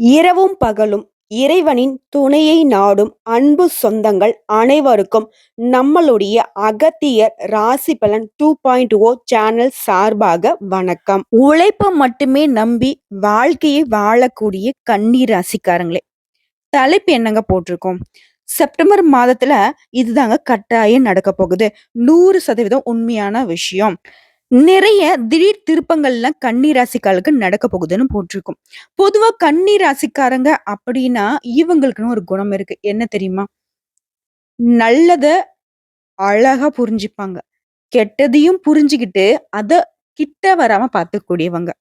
இரவும் பகலும் இறைவனின் துணையை நாடும் அன்பு சொந்தங்கள் அனைவருக்கும் நம்மளுடைய அகத்தியர் ராசி பலன் 2.0 சேனல் சார்பாக வணக்கம். உழைப்பை மட்டுமே நம்பி வாழ்க்கையை வாழக்கூடிய கன்னி ராசிக்காரங்களே, தலைப்பு என்னங்க போட்டிருக்கோம்? செப்டம்பர் மாதத்துல இதுதாங்க கட்டாயம் நடக்க போகுது. 100% உண்மையான விஷயம். நிறைய திடீர் திருப்பங்கள்லாம் கன்னி ராசிக்காரர்களுக்கு நடக்க போகுதுன்னு போட்டிருக்கும். பொதுவா கன்னி ராசிக்காரங்க அப்படின்னா இவங்களுக்குன்னு ஒரு குணம் இருக்கு. என்ன தெரியுமா? நல்லத அழகா புரிஞ்சுப்பாங்க. கெட்டதையும் புரிஞ்சுகிட்டு அத கிட்ட வராம பார்த்துக்கூடியவங்க.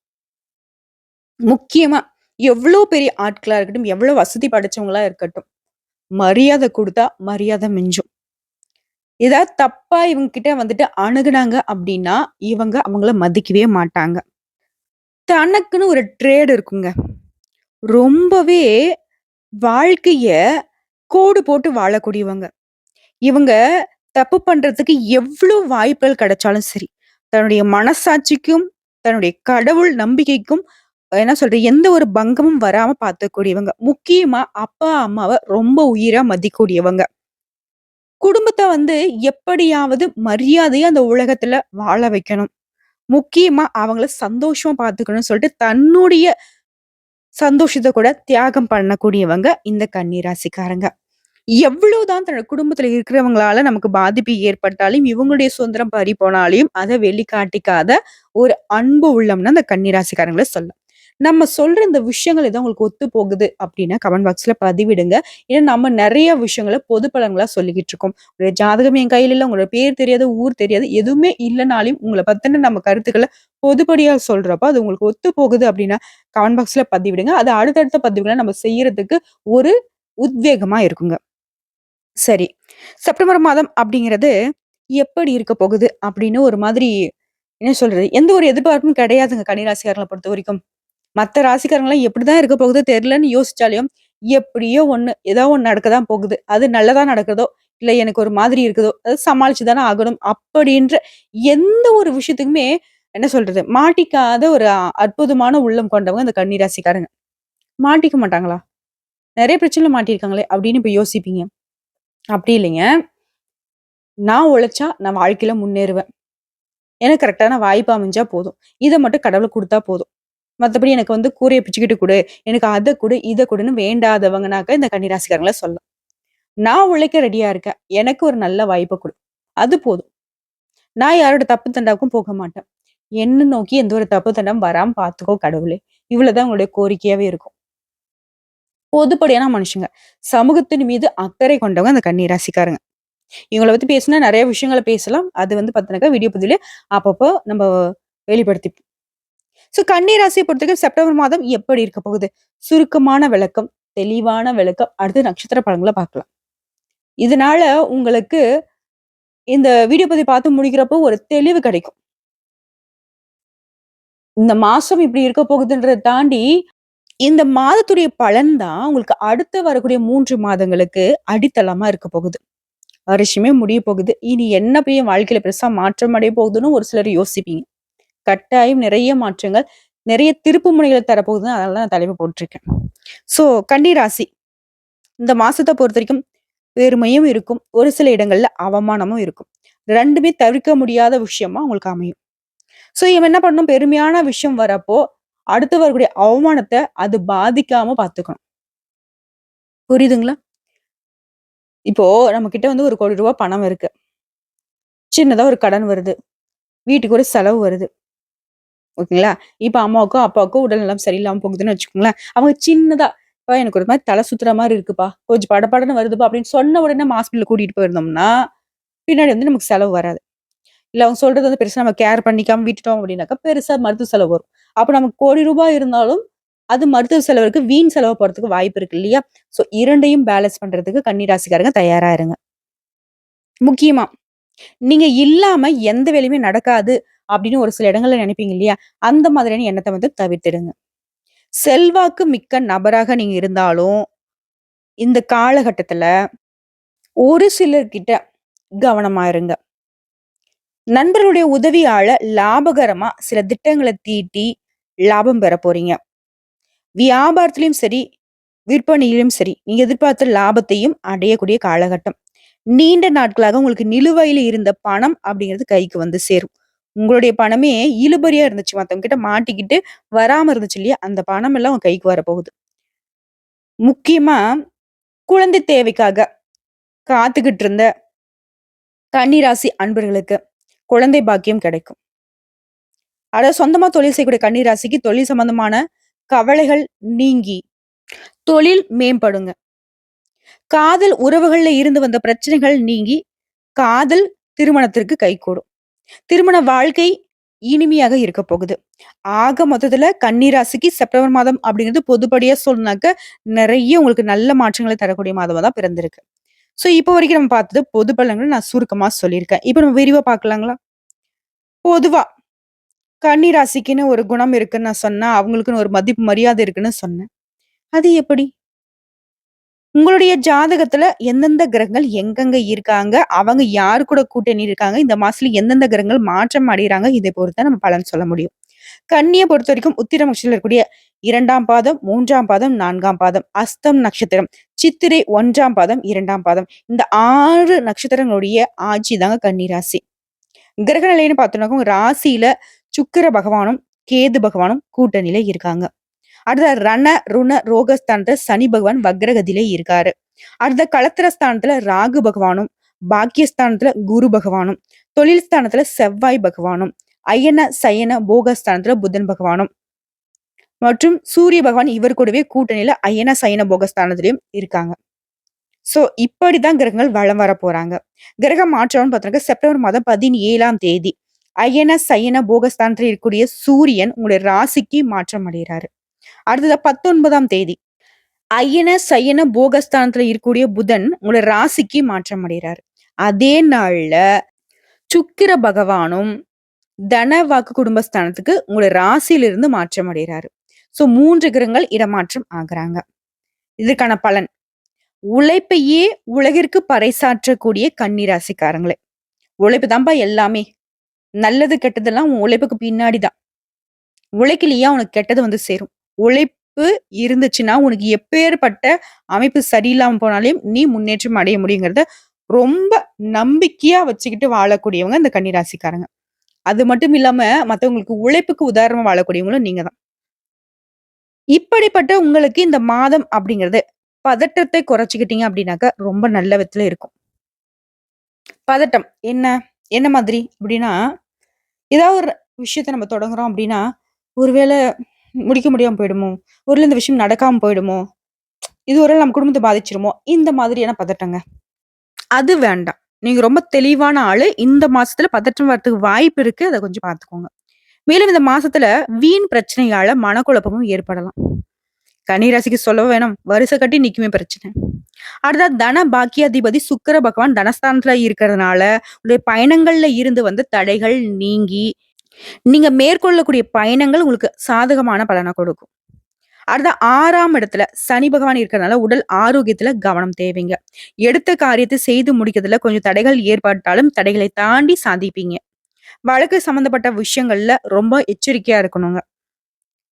முக்கியமா எவ்ளோ பெரிய ஆட்களா இருக்கட்டும், எவ்வளவு வசதி படைச்சவங்களா இருக்கட்டும், மரியாதை குடுத்தா மரியாதை மிஞ்சும். ஏதாவது தப்பா இவங்க கிட்ட வந்துட்டு அணுகுனாங்க அப்படின்னா, இவங்க அவங்கள மதிக்கவே மாட்டாங்க. தனக்குன்னு ஒரு ட்ரேட் இருக்குங்க. ரொம்பவே வாழ்க்கைய கோடு போட்டு வாழக்கூடியவங்க. இவங்க தப்பு பண்றதுக்கு எவ்ளோ வாய்ப்புகள் கிடைச்சாலும் சரி, தன்னுடைய மனசாட்சிக்கும், தன்னுடைய கடவுள் நம்பிக்கைக்கும் என்ன சொல்றது, எந்த ஒரு பங்கமும் வராம பார்த்துக்கூடியவங்க. முக்கியமா அப்பா, அம்மாவ ரொம்ப உயிரா மதிக்கக்கூடியவங்க. குடும்பத்த வந்து எப்படியாவது மரியாதையா அந்த உலகத்துல வாழ வைக்கணும். முக்கியமா அவங்கள சந்தோஷமா பார்த்துக்கணும்னு சொல்லிட்டு தன்னுடைய சந்தோஷத்த கூட தியாகம் பண்ணக்கூடியவங்க இந்த கன்னி ராசிக்காரங்க. எவ்வளவுதான் தன்னோட குடும்பத்துல இருக்கிறவங்களால நமக்கு பாதிப்பு ஏற்பட்டாலும், இவங்களுடைய சுதந்திரம் பறி போனாலையும் அத வெளிக்காட்டிக்காத ஒரு அன்பு உள்ளம்னு அந்த கன்னி ராசிக்காரங்கள சொல்லலாம். நம்ம சொல்ற இந்த விஷயங்கள் ஏதோ உங்களுக்கு ஒத்து போகுது அப்படின்னா கமெண்ட் பாக்ஸ்ல பதிவிடுங்க. ஏன்னா நம்ம நெறைய விஷயங்கள பொது பலன்களா சொல்லிக்கிட்டு இருக்கோம். ஒரு ஜாதகம் என் கையில இல்ல, உங்களோட பேர் தெரியாது, ஊர் தெரியாது, எதுவுமே இல்லனாலும் உங்கள பத்தின நம்ம கருத்துக்கள பொதுப்படையா சொல்றப்ப, அது உங்களுக்கு ஒத்து போகுது அப்படின்னா கமெண்ட் பாக்ஸ்ல பதிவிடுங்க. அது அடுத்தடுத்த பதிவுகள நம்ம செய்யறதுக்கு ஒரு உத்வேகமா இருக்குங்க. சரி. செப்டம்பர் மாதம் அப்படிங்கிறது எப்படி இருக்க போகுது அப்படின்னு ஒரு மாதிரி என்ன சொல்றது? எந்த ஒரு எதிர்பார்ப்பும் கிடையாதுங்க கன்னிராசிக்காரங்கள பொறுத்தவரைக்கும். மத்த ராசிக்காரங்கலாம் எப்படிதான் இருக்க போகுதோ தெரியலன்னு யோசிச்சாலும், எப்படியோ ஒண்ணு, ஏதோ ஒண்ணு நடக்க தான் போகுது. அது நல்லதா நடக்குதோ, இல்ல எனக்கு ஒரு மாதிரி இருக்குதோ, அது சமாளிச்சு தானே ஆகணும். அப்படின்ற எந்த ஒரு விஷயத்துக்குமே என்ன சொல்றது? மாட்டிக்காத ஒரு அற்புதமான உள்ளம் கொண்டவங்க இந்த கன்னி ராசிக்காரங்க. மாட்டிக்க மாட்டாங்களா? நெறைய பிரச்சனைல மாட்டியிருக்காங்களே அப்படின்னு இப்ப யோசிப்பீங்க. அப்படி இல்லைங்க. நான் உழைச்சா நான் வாழ்க்கையில முன்னேறுவேன். எனக்கு கரெக்ட்டான வாய்ப்பு அமைஞ்சா போதும். இத மட்டும் கடவுள் குடுத்தா போதும். மத்தபடி எனக்கு வந்து கூரைய பிச்சுக்கிட்டு குடு, எனக்கு அத குடு, இத குடுன்னு வேண்டாதவங்கனாக்க இந்த கன்னிராசிக்காரங்கள சொல்லலாம். நான் உழைக்க ரெடியா இருக்கேன். எனக்கு ஒரு நல்ல வாய்ப்ப குடு. அது போதும். நான் யாரோட தப்பு தண்டாவுக்கும் போக மாட்டேன். என்ன நோக்கி எந்த ஒரு தப்பு தண்டாவும் வராம பார்த்துக்கோ கடவுளே! இவ்வளவுதான் உங்களுடைய கோரிக்கையாவே இருக்கும். பொதுப்படையான மனுஷங்க. சமூகத்தின் மீது அக்கறை கொண்டவங்க அந்த கன்னி ராசிக்காரங்க. இவங்கள பத்தி பேசினா நெறைய விஷயங்கள பேசலாம். அது வந்து பாத்தீனாக்கா வீடியோ பதிவிலே அப்பப்போ நம்ம வெளிப்படுத்திப்போம். ஸோ கன்னி ராசிய பொறுத்தவரைக்கும் செப்டம்பர் மாதம் எப்படி இருக்க போகுது? சுருக்கமான விளக்கம், தெளிவான விளக்கம், அடுத்து நட்சத்திர பலன்கள பார்க்கலாம். இதனால உங்களுக்கு இந்த வீடியோ பதிவு பார்த்து முடிக்கிறப்போ ஒரு தெளிவு கிடைக்கும். இந்த மாசம் இப்படி இருக்க போகுதுன்றத தாண்டி, இந்த மாதத்துடைய பலன் தான் உங்களுக்கு அடுத்து வரக்கூடிய 3 மாதங்களுக்கு அடித்தளமா இருக்க போகுது. வருஷமே முடிய போகுது. இனி என்ன போய் என் வாழ்க்கையில பெருசா மாற்றம் அடைய போகுதுன்னு ஒரு சிலர் யோசிப்பீங்க. கட்டாயம் நிறைய மாற்றங்கள், நிறைய திருப்பு முனைகள தரப்போகுதுன்னு அதனால தான் நான் தலைப்பு போட்டிருக்கேன். ஸோ கன்னி ராசி இந்த மாசத்த பொறுத்தவரைக்கும் பெருமையும் இருக்கும். ஒரு சில இடங்கள்ல அவமானமும் இருக்கும். 2மே தவிர்க்க முடியாத விஷயமா உங்களுக்கு அமையும். ஸோ இவன் என்ன பண்ணணும், பெருமையான விஷயம் வரப்போ, அடுத்து வரக்கூடிய அவமானத்த அது பாதிக்காம பார்த்துக்கணும். புரியுதுங்களா? இப்போ நம்ம கிட்ட வந்து ஒரு ரூ. 1,00,00,000 பணம் இருக்கு. சின்னதா ஒரு கடன் வருது. வீட்டுக்கு ஒரு செலவு வருது. ஓகேங்களா? இப்ப அம்மாவுக்கோ, அப்பாவுக்கோ உடல்நலம் சரியில்லாம போகுதுன்னு வச்சுக்கோங்களேன். அவங்க சின்னதா, "அப்பா எனக்கு ஒரு மாரி தல சுத்துற மாரி இருக்குப்பா. கொஞ்சம் படபடன்னு வருதுப்பா" அப்படின்னு சொன்ன உடனே நம்ம ஹாஸ்பிட்டல் கூட்டிட்டு போயிருந்தோம்னா, பின்னாடி வந்து நமக்கு செலவு வராது. இல்ல அவங்க சொல்றது வந்து பெருசா நம்ம கேர் பண்ணிக்காம விட்டுட்டோம் அப்படின்னாக்கா, பெருசா மருத்துவ செலவு வரும். அப்ப நமக்கு ₹1,00,00,000 இருந்தாலும், அது மருத்துவ செலவுக்கு வீண் செலவு போறதுக்கு வாய்ப்பு இருக்கு இல்லையா? ஸோ 2யும் பேலன்ஸ் பண்றதுக்கு கன்னி ராசிக்காரங்க தயாரா இருங்க. முக்கியமா, நீங்க இல்லாம எந்த வேலையுமே நடக்காது அப்படின்னு ஒரு சில இடங்கள்ல நினைப்பீங்க இல்லையா? அந்த மாதிரியான எண்ணத்த வந்து தவிர்த்திடுங்க. செல்வாக்கு மிக்க நபராக நீங்க இருந்தாலும், இந்த காலகட்டத்துல ஒரு சிலர்கிட்ட கவனமா இருங்க. நண்பர்களுடைய உதவியால லாபகரமா சில திட்டங்கள தீட்டி லாபம் பெற போறீங்க. வியாபாரத்திலயும் சரி, விற்பனையிலும் சரி, நீங்க எதிர்பார்த்த லாபத்தையும் அடையக்கூடிய காலகட்டம். நீண்ட நாட்களாக உங்களுக்கு நிலுவையில இருந்த பணம் அப்படிங்கிறது கைக்கு வந்து சேரும். உங்களுடைய பணமே இழுபறியா இருந்துச்சு. மத்தவங்க கிட்ட மாட்டிக்கிட்டு வராம இருந்துச்சு இல்லையா? அந்த பணம் எல்லாம் உங்க கைக்கு வரப்போகுது. முக்கியமா குழந்தை தேவைக்காக காத்துக்கிட்டு இருந்த கன்னி ராசி அன்பர்களுக்கு குழந்தை பாக்கியம் கிடைக்கும். அதாவது சொந்தமா தொழில் செய்யக்கூடிய கன்னி ராசிக்கு தொழில் சம்பந்தமான கவலைகள் நீங்கி தொழில் மேம்படுங்க. காதல் உறவுகள்ல இருந்து வந்த பிரச்சனைகள் நீங்கி காதல் திருமணத்திற்கு கைகூடும். திருமண வாழ்க்கை இனிமையாக இருக்க போகுது. ஆக மொத்தத்துல கன்னி ராசிக்கு செப்டம்பர் மாதம் அப்படிங்கிறது பொதுப்படியா சொன்னாக்க நிறைய உங்களுக்கு நல்ல மாற்றங்களை தரக்கூடிய மாதமா தான் பிறந்திருக்கு. சோ இப்போ வரைக்கும் நம்ம பார்த்தது பொது பலன்கள் நான் சுருக்கமா சொல்லியிருக்கேன். இப்ப நம்ம விரிவா பார்க்கலாங்களா? பொதுவா கன்னி ராசிக்குன்னு ஒரு குணம் இருக்குன்னு நான் சொன்னேன். அவங்களுக்குன்னு ஒரு மதிப்பு, மரியாதை இருக்குன்னு சொன்னேன். அது எப்படி? உங்களுடைய ஜாதகத்துல எந்தெந்த கிரகங்கள் எங்கெங்க இருக்காங்க? அவங்க யாரு கூட கூட்டணி இருக்காங்க? இந்த மாசத்துல எந்தெந்த கிரகங்கள் மாற்றம் அடையறாங்க? இதை பொறுத்து தான் நம்ம பலன் சொல்ல முடியும். கன்னிய பொறுத்தவரைக்கும் உத்திர நட்சத்திரத்துல இருக்கக்கூடிய 2ஆம் பாதம், 3ஆம் பாதம், 4ஆம் பாதம், அஸ்தம் நட்சத்திரம், சித்திரை 1ஆம் பாதம், 2ஆம் பாதம். இந்த 6 நட்சத்திரங்களுடைய ஆட்சி தாங்க கன்னி ராசி. கிரக நிலைன்னு பார்த்தோம்னாக்க உங்க ராசியில சுக்கிர பகவானும், கேது பகவானும் கூட்டணியில இருக்காங்க. அடுத்த ரண, ருண, ரோகஸ்தானத்துல சனி பகவான் வக்ரகதியில இருக்காரு. அடுத்த களத்திர ஸ்தானத்துல ராகு பகவானும், பாக்கியஸ்தானத்துல குரு பகவானும், தொழில் ஸ்தானத்துல செவ்வாய் பகவானும், அயன, சயன, போகஸ்தானத்துல புதன் பகவானும் மற்றும் சூரிய பகவான் இவர் கூடவே கூட்டணியில அயன, சயன, போகஸ்தானத்திலயும் இருக்காங்க. சோ இப்படிதான் கிரகங்கள் வலம் வர போறாங்க. கிரக மாற்றம்னு பார்த்தோம்னா செப்டம்பர் மாதம் 17ஆம் தேதி அயன, சயன, போகஸ்தானத்துல இருக்கக்கூடிய சூரியன் உங்களுடைய ராசிக்கு மாற்றம் அடைகிறாரு. அடுத்தது 19ஆம் தேதி அயன, சயன, போகஸ்தானத்துல இருக்கக்கூடிய புதன் உங்களோட ராசிக்கு மாற்றம் அடைகிறாரு. அதே நாள்ல சுக்கிர பகவானும் தன வாக்கு குடும்பஸ்தானத்துக்கு உங்களோட ராசியிலிருந்து மாற்றம் அடைகிறாரு. சோ 3 கிரகங்கள் இடமாற்றம் ஆகுறாங்க. இதுக்கான பலன் உழைப்பையே உலகிற்கு பறைசாற்றக்கூடிய கன்னி ராசிக்காரங்களே. உழைப்பு தான்ப்பா எல்லாமே. நல்லது கெட்டதெல்லாம் உன் உழைப்புக்கு பின்னாடிதான். உழைக்கலையா உனக்கு கெட்டது வந்து சேரும். உழைப்பு இருந்துச்சுன்னா, உனக்கு எப்பேர்ப்பட்ட அமைப்பு சரியில்லாம போனாலும், நீ முன்னேற்றம் அடைய முடியுங்கிறத ரொம்ப நம்பிக்கையா வச்சுக்கிட்டு வாழக்கூடியவங்க இந்த கன்னி ராசிக்காரங்க. அது மட்டும் இல்லாம, மத்தவங்களுக்கு உழைப்புக்கு உதாரணமா வாழக்கூடியவங்களும் நீங்க தான். இப்படிப்பட்ட உங்களுக்கு இந்த மாதம் அப்படிங்கிறது, பதட்டத்தை குறைச்சுக்கிட்டீங்க அப்படின்னாக்க, ரொம்ப நல்ல விதத்துல இருக்கும். பதட்டம் என்ன? என்ன மாதிரி? அப்படின்னா, ஏதாவது ஒரு விஷயத்த நம்ம தொடங்குறோம் அப்படின்னா, ஒருவேள முடிக்க முடியாம போயிடுமோ? ஒருவேள இந்த விஷயம் நடக்காம போயிடுமோ? இது ஒரு வேள நம்ம குடும்பத்த பாதிச்சுருமோ? இந்த மாதிரியான பதட்டங்க. அது வேண்டாம். நீங்க ரொம்ப தெளிவான ஆளு. இந்த மாசத்துல பதற்றம் வரதுக்கு வாய்ப்பு இருக்கு. அத கொஞ்சம் பார்த்துக்கோங்க. மேலும் இந்த மாசத்துல வீண் பிரச்சனையால மனக்குழப்பமும் ஏற்படலாம். கன்னி ராசிக்கு சொல்லவா வேணும்? வரிசை கட்டி நிக்குமே பிரச்சனை. அடுத்தா தன பாக்கியாதிபதி சுக்கிர பகவான் தனஸ்தானத்துல இருக்கிறதுனால, உங்களுடைய பயணங்கள்ல இருந்து வந்த தடைகள் நீங்கி, நீங்க மேற்கொள்ளக்கூடிய பயணங்கள் உங்களுக்கு சாதகமான பலன கொடுக்கும். அடுத்த 6ஆம் இடத்துல சனி பகவான் இருக்கிறதுனால உடல் ஆரோக்கியத்துல கவனம் தேவைங்க. எடுத்த காரியத்தை செய்து முடிக்கிறதுல கொஞ்சம் தடைகள் ஏற்பட்டாலும் தடைகளை தாண்டி சாதிப்பீங்க. வழக்கு சம்பந்தப்பட்ட விஷயங்கள்ல ரொம்ப எச்சரிக்கையா இருக்கணுங்க.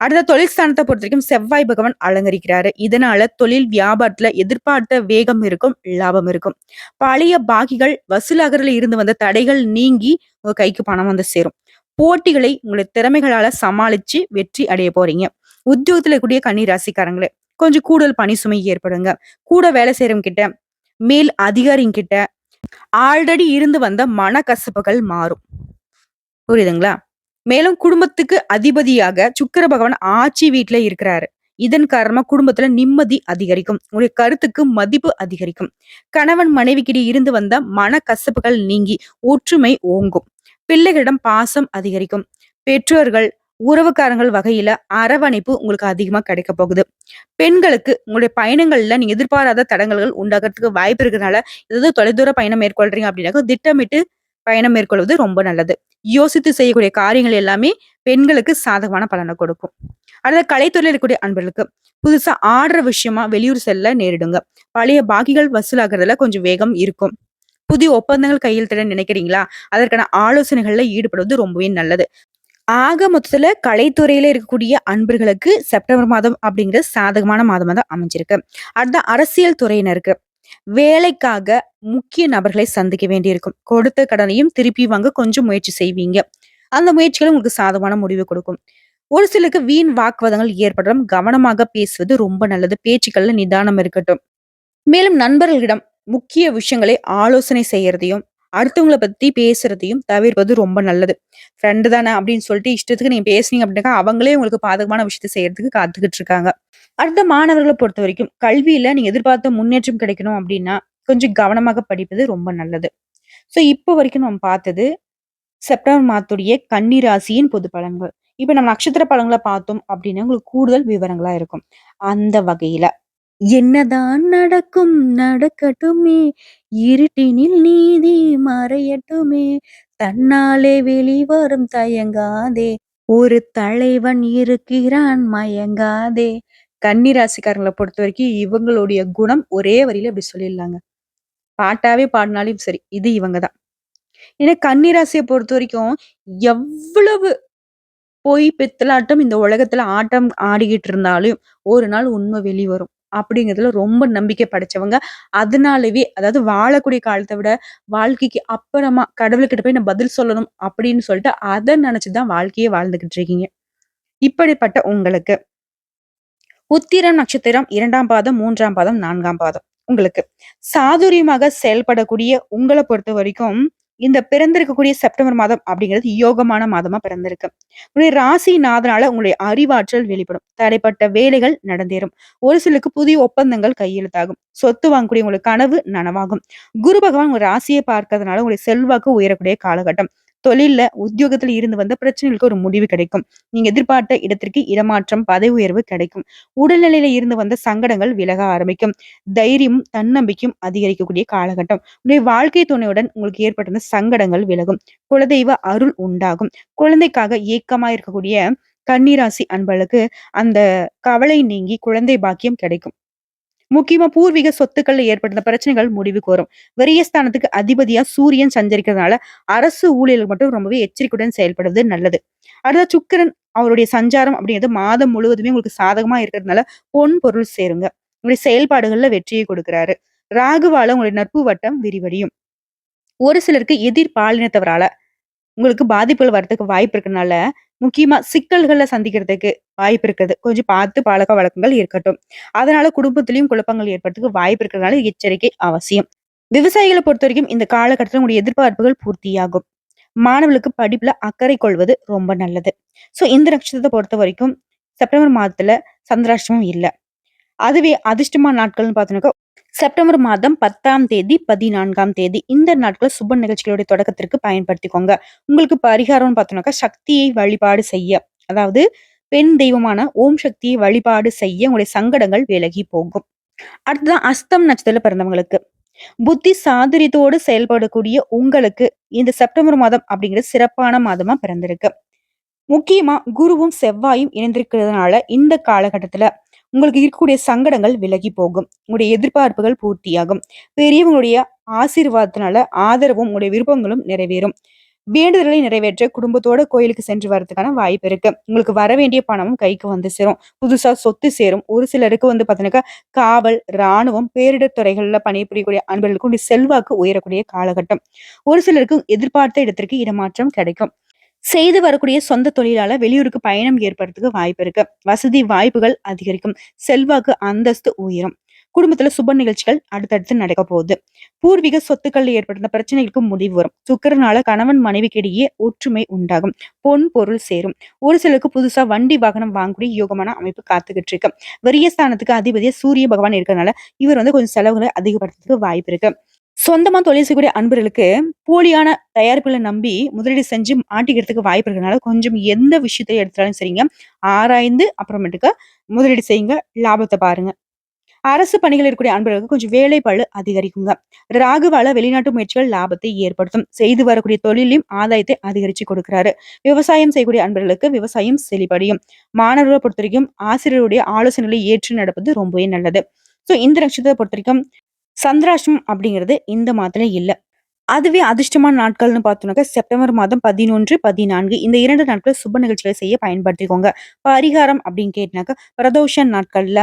அடுத்த தொழில் ஸ்தானத்தை பொறுத்தவரைக்கும் செவ்வாய் பகவான் அலங்கரிக்கிறாரு. இதனால தொழில் வியாபாரத்துல எதிர்பார்த்த வேகம் இருக்கும், லாபம் இருக்கும். பழைய பாக்கிகள் வசூலாகிறதுல இருந்து வந்த தடைகள் நீங்கி உங்க கைக்கு பணம் வந்து சேரும். போட்டிகளை உங்களுடைய திறமைகளால சமாளிச்சு வெற்றி அடைய போறீங்க. உத்தியோகத்துல இருக்கக்கூடிய கன்னி ராசிக்காரங்களே கொஞ்சம் கூடுதல் பணி சுமை ஏற்படுங்க. கூட வேலை செய்யறவங்க கிட்ட, மேல் அதிகாரிங்க கிட்ட ஆல்ரெடி இருந்து வந்த மனக்கசப்புகள் மாறும். புரியுதுங்களா? மேலும் குடும்பத்துக்கு அதிபதியாக சுக்கிர பகவான் ஆட்சி வீட்ல இருக்கிறாரு. இதன் காரணமா குடும்பத்துல நிம்மதி அதிகரிக்கும். உங்களுடைய கருத்துக்கு மதிப்பு அதிகரிக்கும். கணவன் மனைவிக்கிடையே இருந்து வந்த மனக்கசப்புகள் நீங்கி ஒற்றுமை ஓங்கும். பிள்ளைகளிடம் பாசம் அதிகரிக்கும். பெற்றோர்கள், உறவுக்காரங்கள் வகையில அரவணைப்பு உங்களுக்கு அதிகமா கிடைக்க போகுது. பெண்களுக்கு உங்களுடைய பயணங்கள்ல நீங்க எதிர்பாராத தடங்கல்கள் உண்டாகிறதுக்கு வாய்ப்பு இருக்கிறதுனால, ஏதாவது தொலைதூர பயணம் மேற்கொள்றீங்க அப்படின்னாக்க திட்டமிட்டு பயணம் மேற்கொள்வது ரொம்ப நல்லது. யோசித்து செய்யக்கூடிய காரியங்கள் எல்லாமே பெண்களுக்கு சாதகமான பலனை கொடுக்கும். அடுத்த கலைத்துறையில இருக்கக்கூடிய அன்பர்களுக்கு புதுசா ஆடுற விஷயமா வெளியூர் செல்ல நேரிடுங்க. பழைய பாக்கிகள் வசூலாகிறதுல கொஞ்சம் வேகம் இருக்கும். புதிய ஒப்பந்தங்கள் கையெழுத்திட நினைக்கிறீங்களா? அதற்கான ஆலோசனைகள்ல ஈடுபடுவது ரொம்பவே நல்லது. ஆக மொத்தத்துல கலைத்துறையில இருக்கக்கூடிய அன்பர்களுக்கு செப்டம்பர் மாதம் அப்படிங்கிறது சாதகமான மாதமா தான் அமைஞ்சிருக்கு. அடுத்த அரசியல் துறையினருக்கு வேலைக்காக முக்கிய நபர்களை சந்திக்க வேண்டியிருக்கும். கொடுத்த கடனையும் திருப்பி வாங்க கொஞ்சம் முயற்சி செய்வீங்க. அந்த முயற்சிகள் உங்களுக்கு சாதகமான முடிவு கொடுக்கும். ஒரு சிலருக்கு வீண் வாக்குவாதங்கள் ஏற்படும். கவனமாக பேசுவது ரொம்ப நல்லது. பேச்சுக்கள்ல நிதானம் இருக்கட்டும். மேலும் நண்பர்களிடம் முக்கிய விஷயங்களை ஆலோசனை செய்யறதையும், அடுத்தவங்கள பத்தி பேசுறதையும் தவிர்ப்பது ரொம்ப நல்லது. ஃப்ரெண்டு தானே அப்படின்னு சொல்லிட்டு இஷ்டத்துக்கு நீங்க பேசுனீங்க அப்படின்னாக்கா, அவங்களே உங்களுக்கு பாதகமான விஷயத்த செய்யறதுக்கு காத்துக்கிட்டு இருக்காங்க. அடுத்த மாணவர்கள பொறுத்தவரைக்கும், கல்வியில நீங்க எதிர்பார்த்த முன்னேற்றம் கிடைக்கணும் அப்படின்னா, கொஞ்சம் கவனமாக படிப்பது ரொம்ப நல்லது. இப்போ வரைக்கும் நம்ம பார்த்தது, செப்டம்பர் மாதத்துடைய கன்னி ராசியின் பொது பலன்கள். இப்ப நம்ம நட்சத்திர பலன்கள பார்த்தோம் அப்படின்னா, உங்களுக்கு கூடுதல் விவரங்களா இருக்கும். அந்த வகையில என்னதான் நடக்கும் நடக்கட்டுமே, இருட்டினில் நீதி மறையட்டுமே, தன்னாலே வெளிவரும் தயங்காதே, ஒரு தலைவன் இருக்கிறான் மயங்காதே. கன்னி ராசிக்காரங்கள பொறுத்தவரைக்கும் இவங்களுடைய குணம் ஒரே வரியில இப்படி சொல்லிடலாங்க. பாட்டாவே பாடினாலும் சரி, இது இவங்க தான். ஏன்னா கன்னி ராசிய பொறுத்தவரைக்கும் எவ்வளவு பொய் பித்தலாட்டம் இந்த உலகத்துல ஆட்டம் ஆடிக்கிட்டு இருந்தாலும், ஒரு நாள் உண்மை வெளிவரும். அப்படிங்கிறதுல ரொம்ப நம்பிக்கை படைச்சவங்க. அதனாலவே அதாவது வாழக்கூடிய காலத்த விட, வாழ்க்கைக்கு அப்புறமா கடவுள்கிட்ட போய் நான் பதில் சொல்லணும் அப்படின்னு சொல்லிட்டு, அத நினைச்சு தான் வாழ்க்கையே வாழ்ந்துகிட்டு இருக்கீங்க. இப்படிப்பட்ட உங்களுக்கு உத்திரம் நட்சத்திரம் 2ஆம் பாதம், 3ஆம் பாதம், 4ஆம் பாதம். உங்களுக்கு சாதுரியமாக செயல்படக்கூடிய உங்கள பொறுத்தவரைக்கும், இந்த பிறந்திருக்கக்கூடிய செப்டம்பர் மாதம் அப்படிங்கிறது யோகமான மாதமா பிறந்திருக்கு. உங்களுடைய ராசிநாதனால உங்களுடைய அறிவாற்றல் வெளிப்படும். தடைப்பட்ட வேலைகள் நடந்தேறும். ஒரு சிலருக்கு புதிய ஒப்பந்தங்கள் கையெழுத்தாகும். சொத்து வாங்கக்கூடிய உங்களுக்கு கனவு நனவாகும். குரு பகவான் உங்க ராசியை பார்க்கறதுனால உங்களுடைய செல்வாக்கு உயரக்கூடிய காலகட்டம். தொழில்ல, உத்தியோகத்துல இருந்து வந்த பிரச்சனைகளுக்கு ஒரு முடிவு கிடைக்கும். நீங்க எதிர்பார்த்த இடத்திற்கு இடமாற்றம், பதவி உயர்வு கிடைக்கும். உடல்நிலையில இருந்து வந்த சங்கடங்கள் விலக ஆரம்பிக்கும். தைரியமும், தன்னம்பிக்கையும் அதிகரிக்கக்கூடிய காலகட்டம். உங்களுடைய வாழ்க்கை துணையுடன் உங்களுக்கு ஏற்பட்டிருந்த சங்கடங்கள் விலகும். குலதெய்வ அருள் உண்டாகும். குழந்தைக்காக ஏக்கமா இருக்கக்கூடிய கன்னிராசி அன்பர்களுக்கு அந்த கவலை நீங்கி குழந்தை பாக்கியம் கிடைக்கும். முக்கியமா பூர்வீக சொத்துக்கள்ல ஏற்பட்ட பிரச்சனைகள் முடிவுக்கு வரும். விரயஸ்தானத்துக்கு அதிபதியா சூரியன் சஞ்சரிக்கிறதுனால அரசு ஊழியர்கள் மட்டும் ரொம்பவே எச்சரிக்கையுடன் செயல்படுவது நல்லது. அடுத்த சுக்கிரன் அவருடைய சஞ்சாரம் அப்படிங்கிறது மாதம் முழுவதுமே உங்களுக்கு சாதகமா இருக்கிறதுனால பொன் பொருள் சேருங்க. உங்களுடைய செயல்பாடுகள்ல வெற்றியை கொடுக்கிறாரு. ராகுவால உங்களுடைய நட்பு வட்டம் விரிவடையும். ஒரு சிலருக்கு எதிர் பாலினத்தவரால உங்களுக்கு பாதிப்புகள் வரதுக்கு வாய்ப்பு இருக்கனால, முக்கியமா சிக்கல்கள சந்திக்கிறதுக்கு வாய்ப்பு இருக்குது. கொஞ்சம் பார்த்து பழக்கவழக்கங்கள் இருக்கட்டும். அதனால குடும்பத்திலயும் குழப்பங்கள் ஏற்படுறதுக்கு வாய்ப்பு இருக்கிறதுனால எச்சரிக்கை அவசியம். விவசாயிகள பொறுத்தவரைக்கும் இந்த காலகட்டத்துல உங்களுடைய எதிர்பார்ப்புகள் பூர்த்தியாகும். மாணவர்களுக்கு படிப்புல அக்கறை கொள்வது ரொம்ப நல்லது. இந்த நட்சத்திரத்த பொறுத்தவரைக்கும் செப்டம்பர் மாதத்துல சந்திராஷ்டமம் இல்ல. அதுவே அதிர்ஷ்டமான நாட்கள்னு பார்த்தோம்னாக்கா, செப்டம்பர் மாதம் 10ஆம் தேதி, 14ஆம் தேதி இந்த நாட்கள சுப நிகழ்ச்சிகளுடைய தொடக்கத்திற்கு பயன்படுத்திக்கோங்க. உங்களுக்கு பரிகாரம்னு பார்த்தோம்னாக்கா, சக்தியை வழிபாடு செய்ய, அதாவது பெண் தெய்வமான ஓம் சக்தியை வழிபாடு செய்ய உங்களுடைய சங்கடங்கள் விலகி போகும். அடுத்ததான் அஸ்தம் நட்சத்திரத்துல பிறந்தவங்களுக்கு, புத்தி சாதுரியத்தோடு செயல்படக்கூடிய உங்களுக்கு இந்த செப்டம்பர் மாதம் அப்படிங்கிறது சிறப்பான மாதமா பிறந்திருக்கு. முக்கியமா குருவும் செவ்வாயும் இணைந்திருக்கிறதுனால இந்த காலகட்டத்துல உங்களுக்கு இருக்கக்கூடிய சங்கடங்கள் விலகி போகும். உங்களுடைய எதிர்பார்ப்புகள் பூர்த்தியாகும். பெரியவங்களுடைய ஆசீர்வாதத்தினால ஆதரவும் உங்களுடைய விருப்பங்களும் நிறைவேறும். வேண்டுதல்களை நிறைவேற்ற குடும்பத்தோட கோயிலுக்கு சென்று வரதுக்கான வாய்ப்பு இருக்கு. உங்களுக்கு வர வேண்டிய பணமும் கைக்கு வந்து சேரும். புதுசா சொத்து சேரும். ஒரு சிலருக்கு வந்து பாத்தீங்கன்னாக்கா காவல், ராணுவம், பேரிடர் துறைகள்ல பணிபுரியக்கூடிய அன்பர்களுக்கு உங்களுடைய செல்வாக்கு உயரக்கூடிய காலகட்டம். ஒரு சிலருக்கு எதிர்பார்த்த இடத்திற்கு இடமாற்றம் கிடைக்கும். செய்து வரக்கூடிய சொந்த தொழிலால வெளியூருக்கு பயணம் ஏற்படுறதுக்கு வாய்ப்பு இருக்கு. வசதி வாய்ப்புகள் அதிகரிக்கும். செல்வாக்கு அந்தஸ்து உயரும். குடும்பத்துல சுப நிகழ்ச்சிகள் அடுத்தடுத்து நடக்க போகுது. பூர்வீக சொத்துக்கள்ல ஏற்பட்ட பிரச்சனைகளுக்கு முடிவு வரும். சுக்கிரனால கணவன் மனைவிக்கு இடையே ஒற்றுமை உண்டாகும். பொன் பொருள் சேரும். ஒரு சிலருக்கு புதுசா வண்டி வாகனம் வாங்கக்கூடிய யோகமான அமைப்பு காத்துக்கிட்டு இருக்கு. விரயஸ்தானத்துக்கு அதிபதியா சூரிய பகவான் இருக்கிறதுனால இவர் வந்து கொஞ்சம் செலவுகளை அதிகப்படுத்துறதுக்கு வாய்ப்பு இருக்கு. சொந்தமா தொழில் செய்யக்கூடிய அன்பர்களுக்கு போலியான தயாரிப்புகளை நம்பி முதலீடு செஞ்சு மாட்டிக்கிறதுக்கு வாய்ப்பு இருக்கிறதுனால கொஞ்சம் எந்த விஷயத்தை எடுத்தாலும் சரிங்க, ஆராய்ந்து அப்புறமேட்டுக்கு முதலீடு செய்யுங்க. லாபத்தை பாருங்க. அரசு பணிகள் இருக்கக்கூடிய அன்பர்களுக்கு கொஞ்சம் வேலைப்பளு அதிகரிக்குங்க. ராகுவால வெளிநாட்டு முயற்சிகள் லாபத்தை ஏற்படுத்தும். செய்து வரக்கூடிய தொழிலையும் ஆதாயத்தை அதிகரிச்சு கொடுக்கிறாரு. விவசாயம் செய்யக்கூடிய அன்பர்களுக்கு விவசாயம் செழிப்படையும். மாணவர்களை பொறுத்த வரைக்கும் ஆசிரியருடைய ஆலோசனைகளை ஏற்று நடப்பது ரொம்பவே நல்லது. இந்த நட்சத்திரத்தை பொறுத்த வரைக்கும் சந்திராஷ்டமம் அப்படிங்கிறது இந்த மாதத்துல இல்ல. அதுவே அதிர்ஷ்டமான நாட்கள்னு பார்த்தோம்னாக்கா, செப்டம்பர் மாதம் 11, 14 இந்த 2 நாட்கள் சுப நிகழ்ச்சிகளை செய்ய பயன்படுத்திக்கோங்க. பரிகாரம் அப்படின்னு கேட்டினாக்கா, பிரதோஷ நாட்கள்ல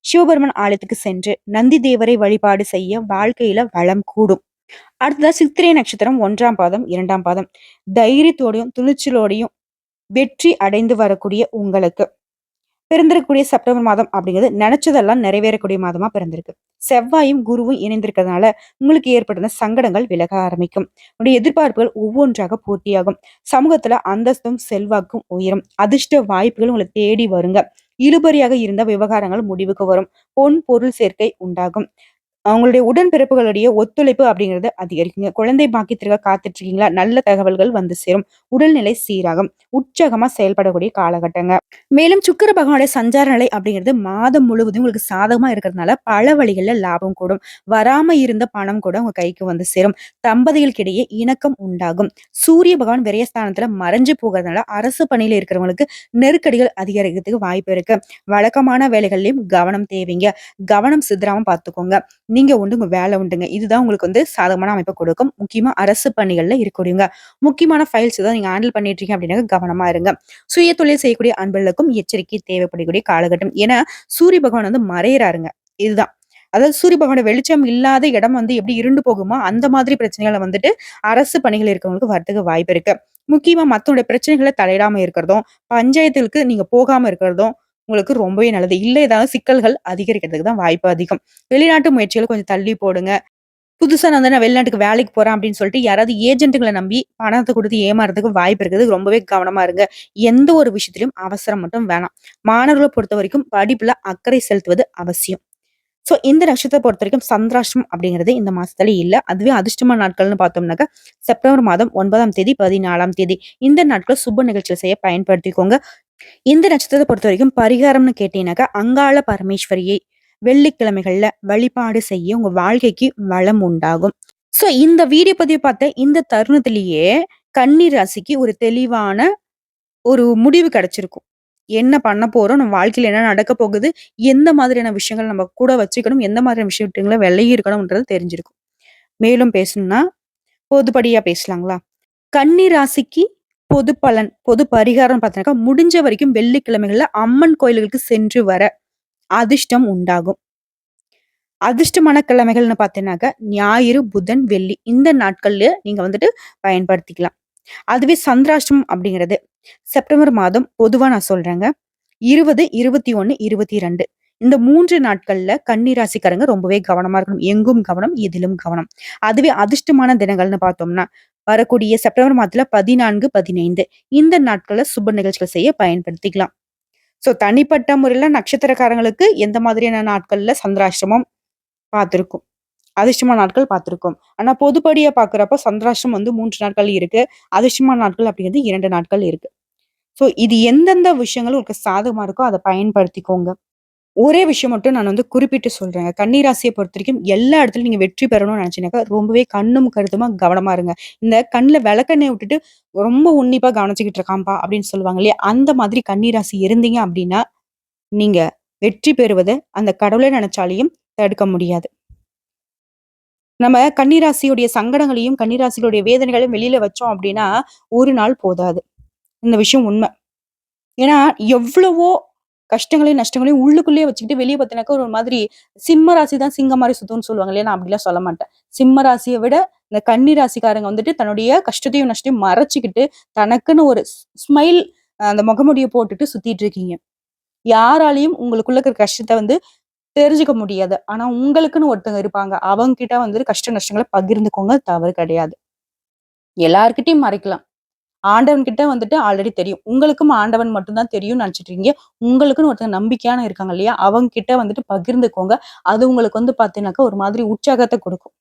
சிவபெருமான் ஆலயத்துக்கு சென்று நந்தி தேவரை வழிபாடு செய்ய வாழ்க்கையில வளம் கூடும். அடுத்ததா சித்திரை நட்சத்திரம் 1ஆம் பாதம், 2ஆம் பாதம். தைரியத்தோடையும், துணிச்சலோடையும் வெற்றி அடைந்து வரக்கூடிய உங்களுக்கு பிறந்திருக்கக்கூடிய செப்டம்பர் மாதம் அப்படிங்கிறது நினைச்சதெல்லாம் நிறைவேறக்கூடிய மாதமா பிறந்திருக்கு. செவ்வாயும் குருவும் இணைந்திருக்கிறதுனால உங்களுக்கு ஏற்பட்ட சங்கடங்கள் விலக ஆரம்பிக்கும். உங்களுடைய எதிர்பார்ப்புகள் ஒவ்வொன்றாக பூர்த்தியாகும். சமூகத்துல அந்தஸ்தும் செல்வாக்கும் உயரும். அதிர்ஷ்ட வாய்ப்புகள் உங்களை தேடி வருங்க. இழுபறியாக இருந்த விவகாரங்கள் முடிவுக்கு வரும். பொன் பொருள் சேர்க்கை உண்டாகும். அவங்களுடைய உடன்பிறப்புகளுடைய ஒத்துழைப்பு அப்படிங்கிறது அதிகரிக்குங்க. குழந்தை பாக்கியத்திற்காக காத்துட்டு இருக்கீங்களா? நல்ல தகவல்கள் வந்து சேரும். உடல்நிலை சீராகும். உற்சாகமா செயல்படக்கூடிய காலகட்டங்க. மேலும் சுக்கிர பகவானுடைய சஞ்சார நிலை அப்படிங்கிறது மாதம் முழுவதும் உங்களுக்கு சாதகமா இருக்கிறதுனால பல வழிகள்ல லாபம் கூடும். வராம இருந்த பணம் கூட உங்க கைக்கு வந்து சேரும். தம்பதிகளுக்கிடையே இணக்கம் உண்டாகும். சூரிய பகவான் விரயஸ்தானத்துல மறைஞ்சு போகிறதுனால அரசு பணியில இருக்கிறவங்களுக்கு நெருக்கடிகள் அதிகரிக்கிறதுக்கு வாய்ப்பு இருக்கு. வழக்கமான வேலைகள்லயும் கவனம் தேவைங்க. கவனம் சிதறாம பார்த்துக்கோங்க. நீங்க உண்டு உங்க வேலை உண்டுங்க. இதுதான் உங்களுக்கு வந்து சாதகமான அமைப்பை கொடுக்கும். முக்கியமா அரசு பணிகள்ல இருக்கக்கூடியவங்க. முக்கியமான ஃபைல்ஸ் தான் நீங்க ஹேண்டில் பண்ணிட்டு இருக்கீங்க அப்படின்னா கவனமா இருங்க. சுய தொழில் செய்யக்கூடிய அன்பர்களுக்கும் எச்சரிக்கை தேவைப்படக்கூடிய காலகட்டம். ஏன்னா சூரிய பகவான் வந்து மறையறாருங்க. இதுதான். அதாவது சூரிய பகவானோட வெளிச்சம் இல்லாத இடம் வந்து எப்படி இருண்டு போகுமோ அந்த மாதிரி பிரச்சனைகளை வந்துட்டு அரசு பணிகள் இருக்கவங்களுக்கு வரதுக்கு வாய்ப்பு இருக்கு. முக்கியமா மத்தவங்களுடைய பிரச்சனைகளை தலையிடாம இருக்கிறதும், பஞ்சாயத்துகளுக்கு நீங்க போகாம இருக்கிறதும் உங்களுக்கு ரொம்பவே நல்லது. இல்ல ஏதாவது சிக்கல்கள் அதிகரிக்கிறதுக்கு தான் வாய்ப்பு அதிகம். வெளிநாட்டு முயற்சிகளை கொஞ்சம் தள்ளி போடுங்க. புதுசா நான் வெளிநாட்டுக்கு வேலைக்கு போறேன் அப்படின்னு சொல்லிட்டு யாராவது ஏஜென்ட்டுகள நம்பி பணத்த குடுத்து ஏமாறதுக்கு வாய்ப்பு இருக்குது. ரொம்பவே கவனமா இருங்க. எந்த ஒரு விஷயத்திலயும் அவசரம் மட்டும் வேணாம். மாணவர்கள பொறுத்தவரைக்கும் படிப்புல அக்கறை செலுத்துவது அவசியம். சோ இந்த நட்சத்திரத்த பொறுத்தவரைக்கும் சந்திராஷ்டமம் அப்படிங்கிறது இந்த மாசத்துல இல்ல. அதுவே அதிர்ஷ்டமான நாட்கள்னு பார்த்தோம்னாக்கா, செப்டம்பர் மாதம் 9ஆம் தேதி, 14ஆம் தேதி. இந்த நாட்கள் சுப நிகழ்ச்சிகள் செய்ய பயன்படுத்திக்கோங்க. இந்த நட்சத்திரத்த பொறுத்தவரைக்கும் பரிகாரம்னு கேட்டீங்கன்னாக்கா, அங்காள பரமேஸ்வரியை வெள்ளிக்கிழமைகள்ல வழிபாடு செய்ய உங்க வாழ்க்கைக்கு வளம் உண்டாகும். சோ இந்த வீடியோ பதிவு பார்த்த இந்த தருணத்திலேயே கன்னி ராசிக்கு ஒரு தெளிவான ஒரு முடிவு கிடைச்சிருக்கும். என்ன பண்ண போறோம்? நம்ம வாழ்க்கையில என்ன நடக்க போகுது? எந்த மாதிரியான விஷயங்கள் நம்ம கூட வச்சுக்கணும்? எந்த மாதிரியான விஷயங்கள விலகி இருக்கணும்ன்றது தெரிஞ்சிருக்கும். மேலும் பேசணும்னா பொதுப்படியா பேசலாங்களா? கன்னி ராசிக்கு பொது பலன், பொது பரிகாரம் பார்த்தீங்கன்னாக்கா, முடிஞ்ச வரைக்கும் வெள்ளிக்கிழமைகள்ல அம்மன் கோயில்களுக்கு சென்று வர அதிர்ஷ்டம் உண்டாகும். அதிர்ஷ்டமான கிழமைகள்னு பார்த்தீங்கன்னாக்கா, ஞாயிறு, புதன், வெள்ளி இந்த நாட்கள்ல நீங்க வந்துட்டு பயன்படுத்திக்கலாம். அதுவே சந்திராஷ்டமம் அப்படிங்கிறது செப்டம்பர் மாதம் பொதுவா நான் சொல்றேங்க. 20, 21, 22 இந்த 3 நாட்கள்ல கன்னி ராசிக்காரங்க ரொம்பவே கவனமா இருக்கணும். எங்கும் கவனம், எதிலும் கவனம். அதுவே அதிர்ஷ்டமான தினங்கள்னு பார்த்தோம்னா, வரக்கூடிய செப்டம்பர் மாதத்துல 14, 15 இந்த நாட்கள்ல சுப நிகழ்ச்சிகள் செய்ய பயன்படுத்திக்கலாம். சோ தனிப்பட்ட முறையில நட்சத்திரக்காரங்களுக்கு எந்த மாதிரியான நாட்கள்ல சந்திராஷ்டமம் பார்த்திருக்கும். அதிர்ஷ்டமான நாட்கள் பார்த்திருக்கோம். ஆனா பொதுப்படியா பார்க்கிறப்ப சந்திராஷ்டமம் வந்து 3 நாட்கள் இருக்கு. அதிர்ஷ்டமான நாட்கள் அப்படிங்கிறது 2 நாட்கள் இருக்கு. சோ இது எந்தெந்த விஷயங்கள் உங்களுக்கு சாதகமா இருக்கோ அத பயன்படுத்திக்கோங்க. ஒரே விஷயம் மட்டும் நான் வந்து குறிப்பிட்டு சொல்றேங்க. கன்னி ராசிய பொறுத்தவரைக்கும் எல்லா இடத்துலயும் நீங்க வெற்றி பெறணும்னு நினைச்சீங்கன்னாக்கா, ரொம்பவே கண்ணும் கருத்துமா கவனமா இருங்க. இந்த கண்ல விளக்கெண்ணெய விட்டுட்டு ரொம்ப உன்னிப்பா கவனிச்சுக்கிட்டு இருக்கான்ப்பா அப்படின்னு சொல்லுவாங்க இல்லையா? அந்த மாதிரி கன்னி ராசி இருந்தீங்க அப்படின்னா, நீங்க வெற்றி பெறுவத அந்த கடவுளே நினைச்சாலையும் தடுக்க முடியாது. நம்ம கன்னிராசியுடைய சங்கடங்களையும், கன்னிராசியுடைய வேதனைகளையும் வெளியில வச்சோம் அப்படின்னா, ஒரு நாள் போதாது. இந்த விஷயம் உண்ம. ஏன்னா, எவ்வளவோ கஷ்டங்களையும், நஷ்டங்களையும் உள்ளுக்குள்ளேயே வச்சுக்கிட்டு வெளிய பார்த்தீங்கன்னாக்கா, ஒரு மாதிரி சிம்ம ராசி தான் சிங்கம் மாரி சுத்தும்ன்னு சொல்லுவாங்க இல்லையா? நான் அப்படிலாம் சொல்ல மாட்டேன். சிம்ம ராசிய விட இந்த கன்னி ராசிக்காரங்க வந்துட்டு தன்னுடைய கஷ்டத்தையும், நஷ்டத்தையும் மறைச்சுக்கிட்டு, தனக்குன்னு ஒரு ஸ்மைல் அந்த முகமூடிய போட்டுட்டு சுத்திட்டு இருக்கீங்க. யாராலயும் உங்களுக்குள்ள இருக்கிற கஷ்டத்த வந்து தெரிஞ்சுக்க முடியாது. ஆனா உங்களுக்குன்னு ஒருத்தங்க இருப்பாங்க. அவங்க கிட்ட வந்து கஷ்ட நஷ்டங்கள பகிர்ந்துக்கோங்க. தவறு கிடையாது. எல்லார்கிட்டயும் மறைக்கலாம். ஆண்டவன் கிட்ட வந்துட்டு ஆல்ரெடி தெரியும். உங்களுக்கும் ஆண்டவன் மட்டும் தான் தெரியும்னு நினைச்சுட்டு இருக்கீங்க. உங்களுக்குன்னு ஒருத்தங்க நம்பிக்கையான இருக்காங்க இல்லையா? அவங்க கிட்ட வந்துட்டு பகிர்ந்துக்கோங்க. அது உங்களுக்கு வந்து பார்த்தீங்கன்னாக்கா, ஒரு மாதிரி உற்சாகத்த குடுக்கும்.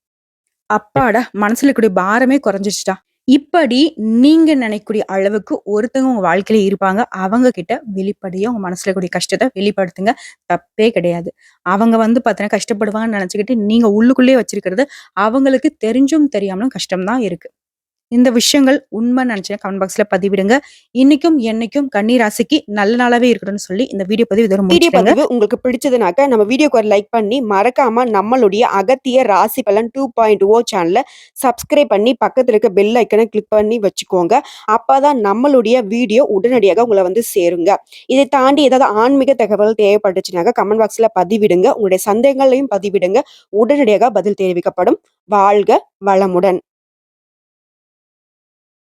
அப்பாடா! மனசுல இருக்கக்கூடிய பாரமே குறைஞ்சிருச்சுடா. இப்படி நீங்க நினைக்கக்கூடிய அளவுக்கு ஒருத்தவங்க உங்க வாழ்க்கையில இருப்பாங்க. அவங்க கிட்ட வெளிப்படையா உங்க மனசுல இருக்கக்கூடிய கஷ்டத்த வெளிப்படுத்துங்க. தப்பே கிடையாது. அவங்க வந்து பார்த்தீங்கன்னா கஷ்டப்படுவாங்கன்னு நினைச்சுக்கிட்டு நீங்க உள்ளுக்குள்ளேயே வச்சிருக்கிறது அவங்களுக்கு தெரிஞ்சும் தெரியாமலும் கஷ்டம் தான் இருக்கு. இந்த விஷயங்கள் உண்மைன்னு நினைச்சீங்கன்னா கமெண்ட் பாக்ஸ்ல பதிவிடுங்க. இன்னைக்கும், என்னைக்கும் கன்னி ராசிக்கு நல்ல நாளாவே இருக்கட்டும்னு சொல்லி இந்த வீடியோ பதிவு இதோட வீடியோ முடிச்சுட்டேங்க. பதிவு உங்களுக்கு பிடிச்சதுனாக்க நம்ம வீடியோக்கு ஒரு லைக் பண்ணி மறக்காம நம்மளுடைய அகத்திய ராசி பலன் 2.0 சேனலை சப்ஸ்கிரைப் பண்ணி பக்கத்துல இருக்க பெல் ஐக்கனை கிளிக் பண்ணி வச்சுக்கோங்க. அப்பதான் நம்மளுடைய வீடியோ உடனடியாக உங்களை வந்து சேருங்க. இதை தாண்டி ஏதாவது ஆன்மீக தகவல் தேவைப்பட்டுச்சுனாக்க கமெண்ட் பாக்ஸ்ல பதிவிடுங்க. உங்களுடைய சந்தேகங்களையும் பதிவிடுங்க. உடனடியாக பதில் தெரிவிக்கப்படும். வாழ்க வளமுடன்.